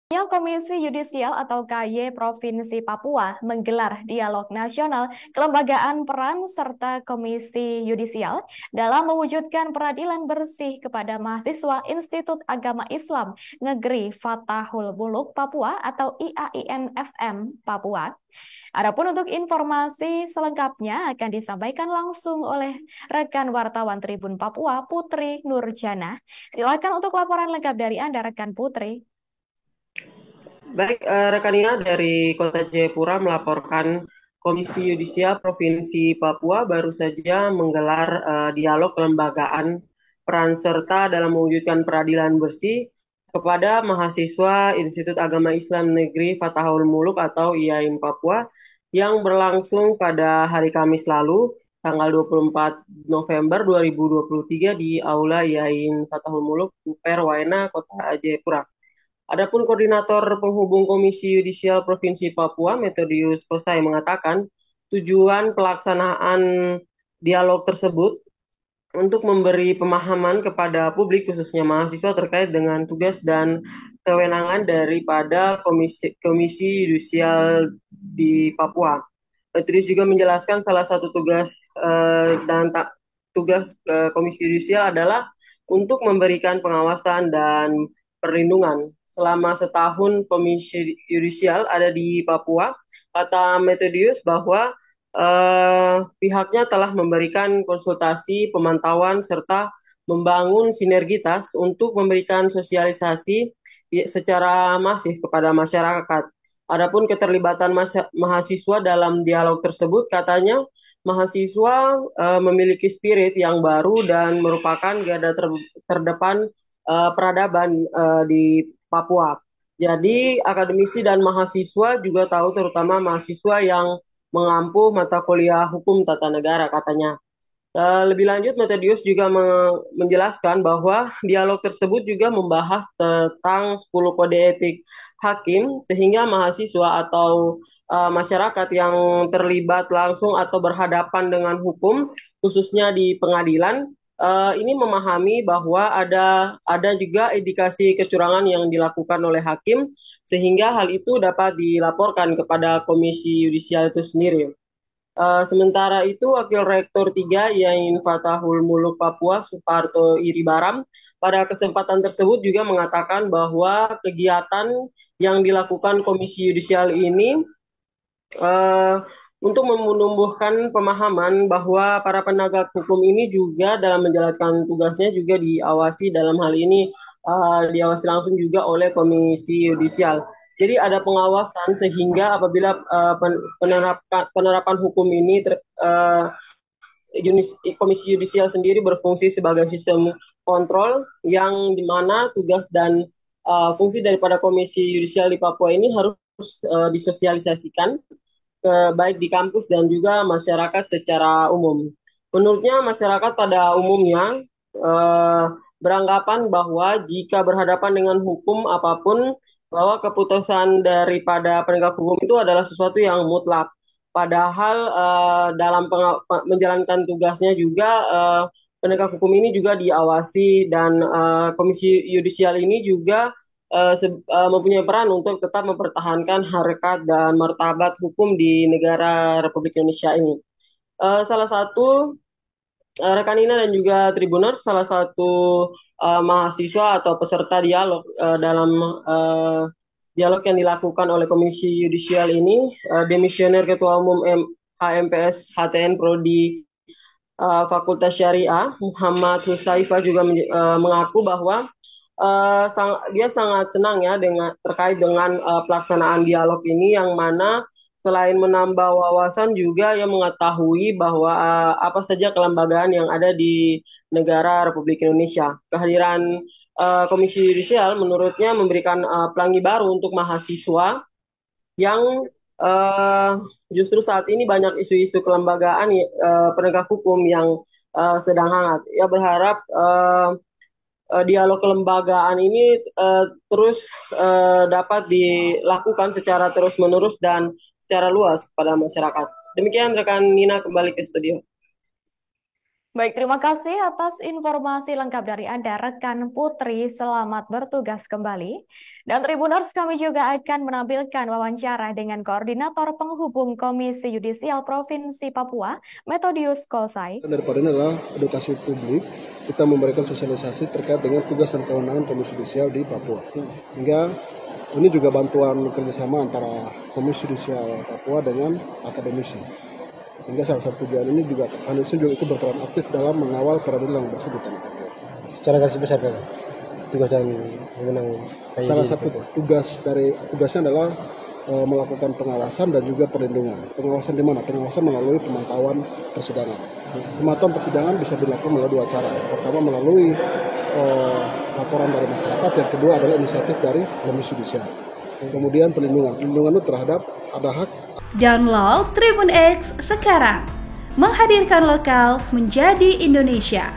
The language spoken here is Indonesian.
Komisi Yudisial atau KY Provinsi Papua menggelar dialog nasional kelembagaan peran serta Komisi Yudisial dalam mewujudkan peradilan bersih kepada mahasiswa Institut Agama Islam Negeri Fatahul Muluk Papua atau IAIN-FM Papua. Adapun untuk informasi selengkapnya akan disampaikan langsung oleh rekan wartawan Tribun Papua Putri Nurjana. Silakan untuk laporan lengkap dari Anda rekan Putri. Baik, rekan Ina dari Kota Jayapura melaporkan Komisi Yudisial Provinsi Papua baru saja menggelar dialog kelembagaan peran serta dalam mewujudkan peradilan bersih kepada mahasiswa Institut Agama Islam Negeri Fatahul Muluk atau IAIN Papua yang berlangsung pada hari Kamis lalu, tanggal 24 November 2023 di Aula IAIN Fatahul Muluk, UPER Waena, Kota Jayapura. Adapun Koordinator Penghubung Komisi Yudisial Provinsi Papua, Methodius Kosai, mengatakan tujuan pelaksanaan dialog tersebut untuk memberi pemahaman kepada publik khususnya mahasiswa terkait dengan tugas dan kewenangan daripada Komisi Yudisial di Papua. Methodius juga menjelaskan salah satu tugas Komisi Yudisial adalah untuk memberikan pengawasan dan perlindungan. Selama setahun Komisi Yudisial ada di Papua, kata Methodius bahwa pihaknya telah memberikan konsultasi, pemantauan, serta membangun sinergitas untuk memberikan sosialisasi secara masif kepada masyarakat. Adapun keterlibatan mahasiswa dalam dialog tersebut, katanya mahasiswa memiliki spirit yang baru dan merupakan garda terdepan peradaban di Papua. Jadi akademisi dan mahasiswa juga tahu, terutama mahasiswa yang mengampu mata kuliah hukum tata negara, katanya. Lebih lanjut, Methodius juga menjelaskan bahwa dialog tersebut juga membahas tentang 10 kode etik hakim, sehingga mahasiswa atau masyarakat yang terlibat langsung atau berhadapan dengan hukum, khususnya di pengadilan, ini memahami bahwa ada juga indikasi kecurangan yang dilakukan oleh hakim, sehingga hal itu dapat dilaporkan kepada Komisi Yudisial itu sendiri. Sementara itu, Wakil Rektor 3 IAIN Fatahul Muluk Papua, Suparto Iribaram, pada kesempatan tersebut juga mengatakan bahwa kegiatan yang dilakukan Komisi Yudisial ini untuk menumbuhkan pemahaman bahwa para penegak hukum ini juga dalam menjalankan tugasnya juga diawasi, dalam hal ini diawasi langsung juga oleh Komisi Yudisial. Jadi ada pengawasan sehingga apabila penerapan hukum ini Komisi Yudisial sendiri berfungsi sebagai sistem kontrol yang dimana tugas dan fungsi daripada Komisi Yudisial di Papua ini harus disosialisasikan baik di kampus dan juga masyarakat secara umum. Menurutnya masyarakat pada umumnya beranggapan bahwa jika berhadapan dengan hukum apapun, bahwa keputusan daripada penegak hukum itu adalah sesuatu yang mutlak. Padahal dalam menjalankan tugasnya juga penegak hukum ini juga diawasi, dan Komisi Yudisial ini juga mempunyai peran untuk tetap mempertahankan harkat dan martabat hukum di negara Republik Indonesia ini. Salah satu rekan Ina dan juga Tribuners, salah satu mahasiswa atau peserta dialog dalam dialog yang dilakukan oleh Komisi Yudisial ini, Demisioner Ketua Umum HMPS HTN Prodi Fakultas Syariah Muhammad Husaifa juga mengaku bahwa dia sangat senang ya terkait dengan pelaksanaan dialog ini, yang mana selain menambah wawasan juga ia mengetahui bahwa apa saja kelembagaan yang ada di negara Republik Indonesia. Kehadiran Komisi Yudisial menurutnya memberikan pelangi baru untuk mahasiswa yang justru saat ini banyak isu-isu kelembagaan penegak hukum yang sedang hangat. Ia berharap dialog kelembagaan ini terus dapat dilakukan secara terus-menerus dan secara luas kepada masyarakat. Demikian rekan Nina, kembali ke studio. Baik, terima kasih atas informasi lengkap dari Anda, rekan Putri. Selamat bertugas kembali. Dan Tribuners, kami juga akan menampilkan wawancara dengan Koordinator Penghubung Komisi Yudisial Provinsi Papua, Methodius Kosai. Daripada ini adalah edukasi publik, kita memberikan sosialisasi terkait dengan tugas dan kewenangan Komisi Yudisial di Papua. Sehingga ini juga bantuan kerjasama antara Komisi Yudisial Papua dengan akademisi. Sehingga salah satu tujuan ini juga akademisi juga ikut berperan aktif dalam mengawal peradilan yang berhasil di tanah Papua. Secara garis besar kan, tugas dan kewenangan. Salah satu tugasnya adalah melakukan pengawasan dan juga perlindungan. Pengawasan di mana? Pengawasan melalui pemantauan persidangan. Pemantauan persidangan bisa dilakukan melalui dua cara. Pertama melalui laporan dari masyarakat, yang kedua adalah inisiatif dari Komisi Yudisial. Kemudian perlindungan itu terhadap ada hak. Download Tribun X sekarang, menghadirkan lokal menjadi Indonesia.